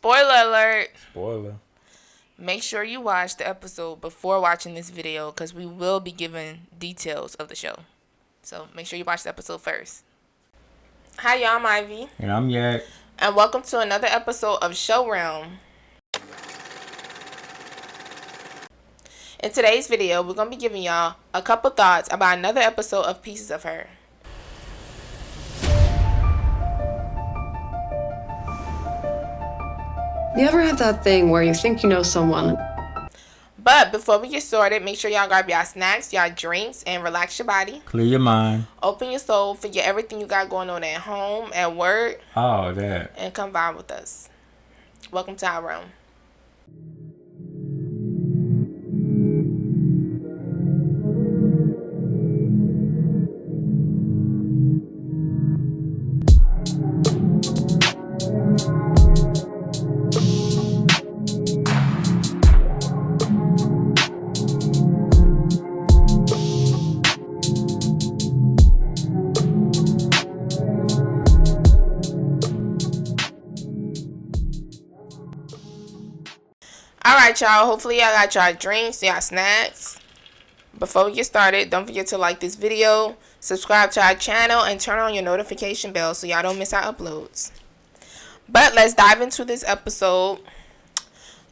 Spoiler alert. Spoiler. Make sure you watch the episode before watching this video because we will be giving details of the show. So make sure you watch the episode first. Hi, y'all. I'm Ivy. And I'm Yak. And welcome to another episode of Show Realm. In today's video, we're going to be giving y'all a couple thoughts about another episode of Pieces of Her. You ever have that thing where you think you know someone? But before we get started, make sure y'all grab y'all snacks, y'all drinks, and relax your body. Clear your mind. Open your soul, forget everything you got going on at home, at work. All that. And come vibe with us. Welcome to our realm. Alright, y'all. Hopefully y'all got y'all drinks, y'all snacks. Before we get started, don't forget to like this video, subscribe to our channel, and turn on your notification bell so y'all don't miss our uploads. But let's dive into this episode.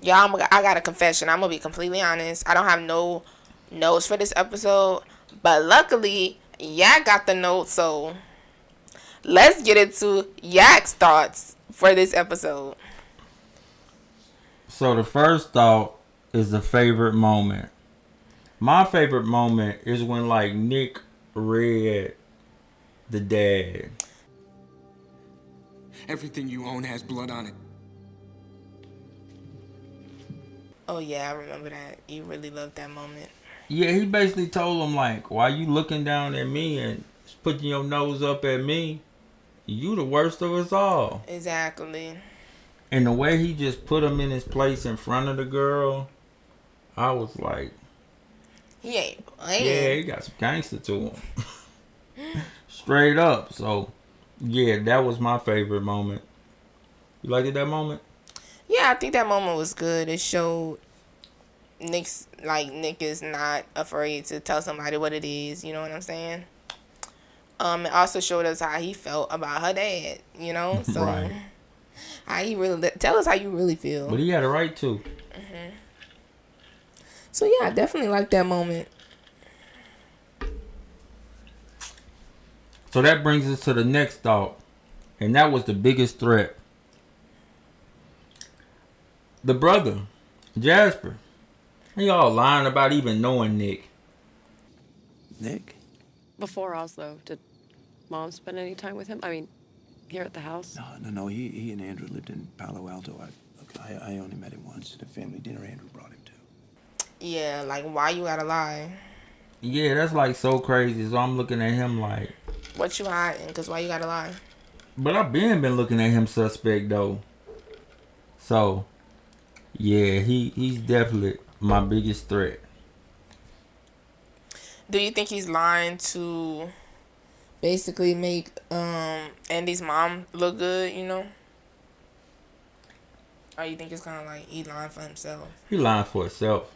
Y'all, I got a confession. I'm going to be completely honest. I don't have no notes for this episode. But luckily, Yak got the notes. So let's get into Yak's thoughts for this episode. So the first thought is the favorite moment. My favorite moment is when Nick read the dad. Everything you own has blood on it. Oh yeah, I remember that. You really loved that moment. Yeah, he basically told him why you looking down at me and putting your nose up at me? You the worst of us all. Exactly. And the way he just put him in his place in front of the girl, I was like, he ain't playing. Yeah, he got some gangster to him. Straight up. So, yeah, that was my favorite moment. You liked it, that moment? Yeah, I think that moment was good. It showed Nick is not afraid to tell somebody what it is. You know what I'm saying? It also showed us how he felt about her dad. You know, so. Right. How you really tell us how you really feel. But he had a right to. Mm-hmm. So yeah, I definitely like that moment. So that brings us to the next thought, and that was the biggest threat. The brother, Jasper. He all lying about even knowing Nick. Nick? Before Oslo, did Mom spend any time with him? I mean, here at the house? No. He and Andrew lived in Palo Alto. I only met him once at a family dinner Andrew brought him to. Yeah, why you gotta lie? Yeah, that's so crazy. So I'm looking at him like, what you hiding? Because why you gotta lie? But I've been looking at him suspect though. So, yeah, he's definitely my biggest threat. Do you think he's lying to basically make Andy's mom look good, you know? Or you think it's kind of he lying for himself? He lying for himself.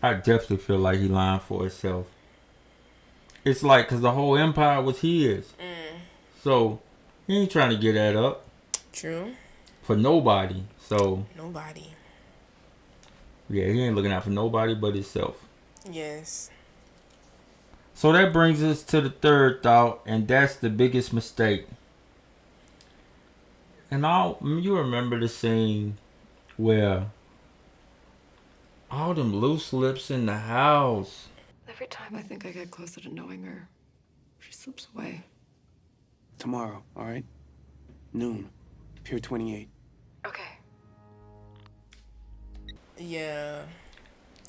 I definitely feel like he lying for himself. It's because the whole empire was his. So, he ain't trying to get that up. True. For nobody. So. Nobody. Yeah, he ain't looking out for nobody but himself. Yes. So that brings us to the third thought, and that's the biggest mistake. And you remember the scene where all them loose lips in the house. Every time I think I get closer to knowing her, she slips away. Tomorrow, all right? Noon. Pier 28. Okay. Yeah.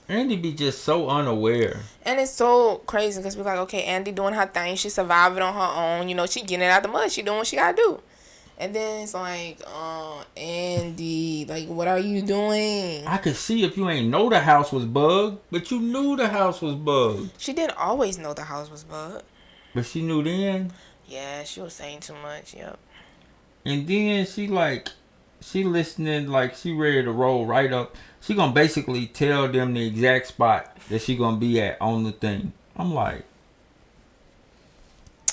Andy be just so unaware. And it's so crazy because we're okay, Andy doing her thing. She surviving on her own. You know, she getting it out the mud. She doing what she got to do. And then it's Andy, what are you doing? I could see if you ain't know the house was bugged, but you knew the house was bugged. She didn't always know the house was bugged. But she knew then. Yeah, she was saying too much, yep. And then she she listening like she ready to roll right up. She gonna basically tell them the exact spot that she gonna be at on the thing. I'm like,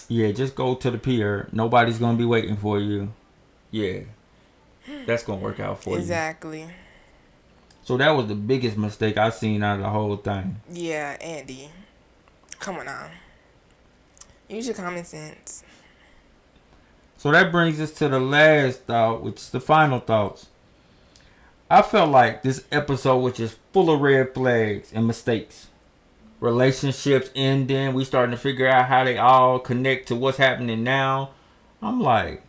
yeah, just go to the pier. Nobody's gonna be waiting for you. Yeah, that's gonna work out for you. Exactly. So that was the biggest mistake I seen out of the whole thing. Yeah, Andy. Come on now. Use your common sense. So that brings us to the last thought, which is the final thoughts. I felt like this episode was just full of red flags and mistakes. Relationships ending. We starting to figure out how they all connect to what's happening now. I'm like,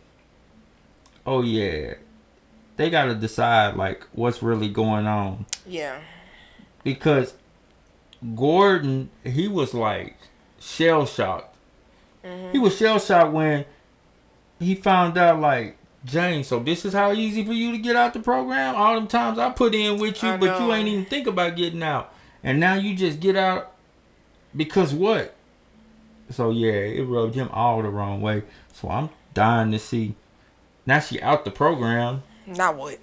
oh yeah. They got to decide like what's really going on. Yeah. Because Gordon, he was like shell shocked. He was shell shocked when he found out like, James, so this is how easy for you to get out the program? All them times I put in with you, but you ain't even think about getting out. And now you just get out because what? So yeah, it rubbed him all the wrong way. So I'm dying to see. Now she out the program. Now what?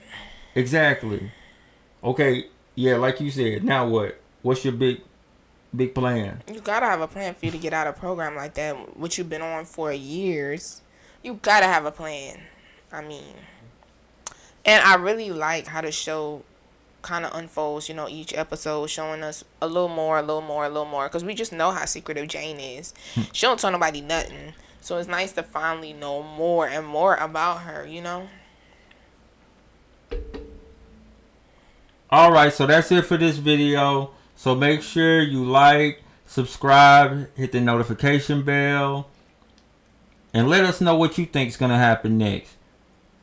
Exactly. Okay, yeah, like you said, now what? What's your big plan? You gotta have a plan for you to get out of a program like that, which you've been on for years. You gotta have a plan. I mean, and I really like how the show kind of unfolds, each episode showing us a little more, because we just know how secretive Jane is. She don't tell nobody nothing. So it's nice to finally know more and more about her, Alright, so that's it for this video. So make sure you like, subscribe, hit the notification bell, and let us know what you think is going to happen next.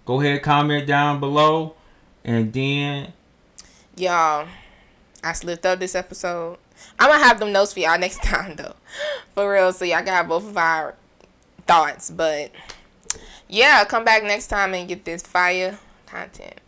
Go ahead, comment down below, and then... Y'all, I slipped up this episode. I'm going to have them notes for y'all next time, though. For real, so y'all can have both of our thoughts. But, yeah, come back next time and get this fire content.